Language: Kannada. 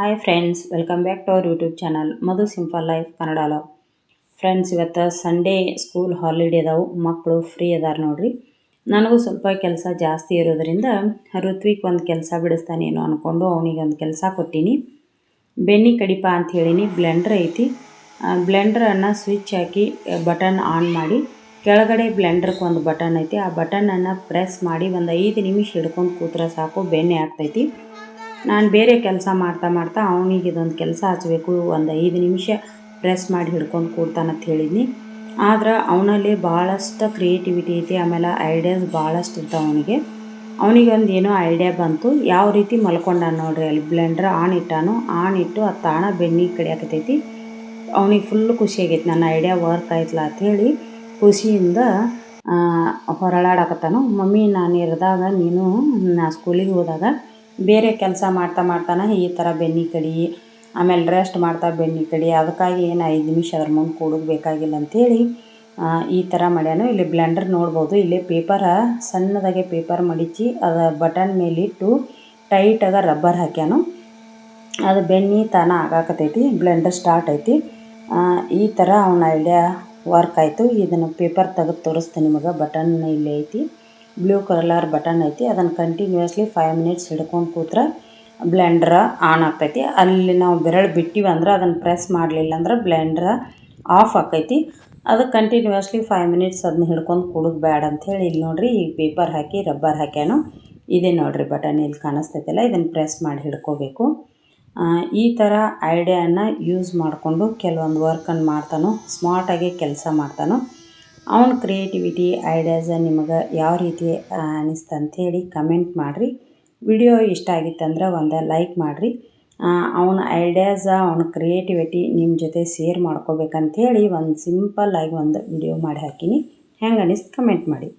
Hi friends, welcome back to our YouTube channel Madhu simple life Kannada love. Friends, ಇವತ್ತು ಸಂಡೇ ಸ್ಕೂಲ್ ಹಾಲಿಡೇ ಅದಾವು, ಮಕ್ಕಳು ಫ್ರೀ ಅದಾರ ನೋಡ್ರಿ. ನನಗೂ ಸ್ವಲ್ಪ ಕೆಲಸ ಜಾಸ್ತಿ ಇರೋದ್ರಿಂದ ಋತ್ವಿಕ್ ಒಂದು ಕೆಲಸ ಬಿಡಿಸ್ತಾನೇನೋ ಅಂದ್ಕೊಂಡು ಅವನಿಗೆ ಒಂದು ಕೆಲಸ ಕೊಟ್ಟೀನಿ. ಬೆಣ್ಣೆ ಕಡಿಪ ಅಂತ ಹೇಳಿನಿ. ಬ್ಲೆಂಡ್ರ್ ಐತಿ, ಬ್ಲೆಂಡ್ರನ್ನು ಸ್ವಿಚ್ ಹಾಕಿ ಬಟನ್ ಆನ್ ಮಾಡಿ, ಕೆಳಗಡೆ ಬ್ಲೆಂಡ್ರಿಗೆ ಒಂದು ಬಟನ್ ಐತಿ, ಆ ಬಟನನ್ನು ಪ್ರೆಸ್ ಮಾಡಿ ಒಂದು 5 ನಿಮಿಷ ಹಿಡ್ಕೊಂಡು ಕೂತ್ರೆ ಸಾಕು, ಬೆಣ್ಣೆ ಆಗ್ತೈತಿ. ನಾನು ಬೇರೆ ಕೆಲಸ ಮಾಡ್ತಾ ಅವನಿಗೆ ಇದೊಂದು ಕೆಲಸ ಹಚ್ಚಬೇಕು, ಒಂದು 5 ನಿಮಿಷ ಪ್ರೆಸ್ ಮಾಡಿ ಹಿಡ್ಕೊಂಡು ಕೂಡ್ತಾನಂತ ಹೇಳಿದ್ನಿ. ಆದ್ರೆ ಅವನಲ್ಲಿ ಭಾಳಷ್ಟು ಕ್ರಿಯೇಟಿವಿಟಿ ಐತಿ, ಆಮೇಲೆ ಐಡಿಯಾಸ್ ಭಾಳಷ್ಟು ಇರ್ತಾವೆ ಅವನಿಗೆ ಒಂದು ಏನೋ ಐಡಿಯಾ ಬಂತು. ಯಾವ ರೀತಿ ಮಲ್ಕೊಂಡ ನೋಡ್ರಿ, ಅಲ್ಲಿ ಬ್ಲೆಂಡ್ರ್ ಆನ್ ಇಟ್ಟು ಅದು ತಾಣ ಬೆಣ್ಣೆ ಕಡಿಯಾಕತೈತಿ. ಅವನಿಗೆ ಫುಲ್ಲು ಖುಷಿ ಆಗೈತಿ, ನನ್ನ ಐಡಿಯಾ ವರ್ಕ್ ಆಯ್ತಲ್ಲ ಅಂಥೇಳಿ ಖುಷಿಯಿಂದ ಹೊರಳಾಡಕತ್ತಾನು. ಮಮ್ಮಿ ನಾನು ಇರಿದಾಗ ನೀನು ನಾ ಸ್ಕೂಲಿಗೆ ಹೋದಾಗ ಬೇರೆ ಕೆಲಸ ಮಾಡ್ತಾನೆ ಈ ಥರ ಬೆಣ್ಣೆ ಕಡಿ, ಆಮೇಲೆ ರೆಸ್ಟ್ ಮಾಡ್ತಾ ಬೆಣ್ಣೆ ಕಡಿ, ಅದಕ್ಕಾಗಿ ಏನು 5 ನಿಮಿಷ ಅದ್ರ ಮುಂದೆ ಕೂಡೋದು ಬೇಕಾಗಿಲ್ಲ ಅಂಥೇಳಿ ಈ ಥರ ಮಾಡ್ಯಾನು. ಇಲ್ಲಿ ಬ್ಲೆಂಡರ್ ನೋಡ್ಬೋದು, ಇಲ್ಲಿ ಪೇಪರ ಸಣ್ಣದಾಗೆ ಪೇಪರ್ ಮಡಿಚಿ ಅದು ಬಟನ್ ಮೇಲಿಟ್ಟು ಟೈಟಾಗಿ ರಬ್ಬರ್ ಹಾಕ್ಯಾನು. ಅದು ಬೆಣ್ಣೆ ತಾನ ಆಗಾಕತೈತಿ, ಬ್ಲೆಂಡರ್ ಸ್ಟಾರ್ಟ್ ಐತಿ. ಈ ಥರ ಅವನ ಐಡಿಯಾ ವರ್ಕ್ ಆಯಿತು. ಇದನ್ನು ಪೇಪರ್ ತೆಗೆದು ತೋರಿಸ್ತೀನಿ ನಿಮಗೆ. ಬಟನ್ ಇಲ್ಲಿ ಐತಿ, ಬ್ಲೂ ಕಲರ್ ಬಟನ್ ಐತಿ, ಅದನ್ನು ಕಂಟಿನ್ಯೂಸ್ಲಿ 5 ಮಿನಿಟ್ಸ್ ಹಿಡ್ಕೊಂಡು ಕೂತ್ರೆ ಬ್ಲೆಂಡ್ರ ಆನ್ ಆಗ್ತೈತಿ. ಅಲ್ಲಿ ನಾವು ಬೆರಳು ಬಿಟ್ಟಿವಿ ಅಂದ್ರೆ ಅದನ್ನು ಪ್ರೆಸ್ ಮಾಡಲಿಲ್ಲ ಅಂದ್ರೆ ಬ್ಲೆಂಡ್ರ ಆಫ್ ಆಕೈತಿ. ಅದಕ್ಕೆ ಕಂಟಿನ್ಯೂಸ್ಲಿ 5 ಮಿನಿಟ್ಸ್ ಅದನ್ನ ಹಿಡ್ಕೊಂಡು ಕೂಡೋದು ಬೇಡ ಅಂಥೇಳಿ ಇಲ್ಲಿ ನೋಡಿರಿ, ಈ ಪೇಪರ್ ಹಾಕಿ ರಬ್ಬರ್ ಹಾಕ್ಯಾನು. ಇದೇ ನೋಡಿರಿ ಬಟನ್ ಇಲ್ಲಿ ಕಾಣಿಸ್ತೈತಿಲ್ಲ, ಇದನ್ನು ಪ್ರೆಸ್ ಮಾಡಿ ಹಿಡ್ಕೋಬೇಕು. ಈ ಥರ ಐಡಿಯಾನ ಯೂಸ್ ಮಾಡಿಕೊಂಡು ಕೆಲವೊಂದು ವರ್ಕನ್ನು ಮಾಡ್ತಾನೋ, ಸ್ಮಾರ್ಟಾಗಿ ಕೆಲಸ ಮಾಡ್ತಾನೋ. ಅವನ ಕ್ರಿಯೇಟಿವಿಟಿ ಐಡಿಯಾಸ ನಿಮಗೆ ಯಾವ ರೀತಿ ಅನ್ನಿಸ್ತಂಥೇಳಿ ಕಮೆಂಟ್ ಮಾಡಿರಿ. ವಿಡಿಯೋ ಇಷ್ಟ ಆಗಿತ್ತಂದ್ರೆ ಒಂದು ಲೈಕ್ ಮಾಡಿರಿ. ಅವನ ಐಡಿಯಾಸ, ಅವನ ಕ್ರಿಯೇಟಿವಿಟಿ ನಿಮ್ಮ ಜೊತೆ ಶೇರ್ ಮಾಡ್ಕೋಬೇಕಂಥೇಳಿ ಒಂದು ಸಿಂಪಲ್ಲಾಗಿ ಒಂದು ವಿಡಿಯೋ ಮಾಡಿ ಹಾಕೀನಿ. ಹೆಂಗೆ ಅನ್ನಿಸ್ತು ಕಮೆಂಟ್ ಮಾಡಿ.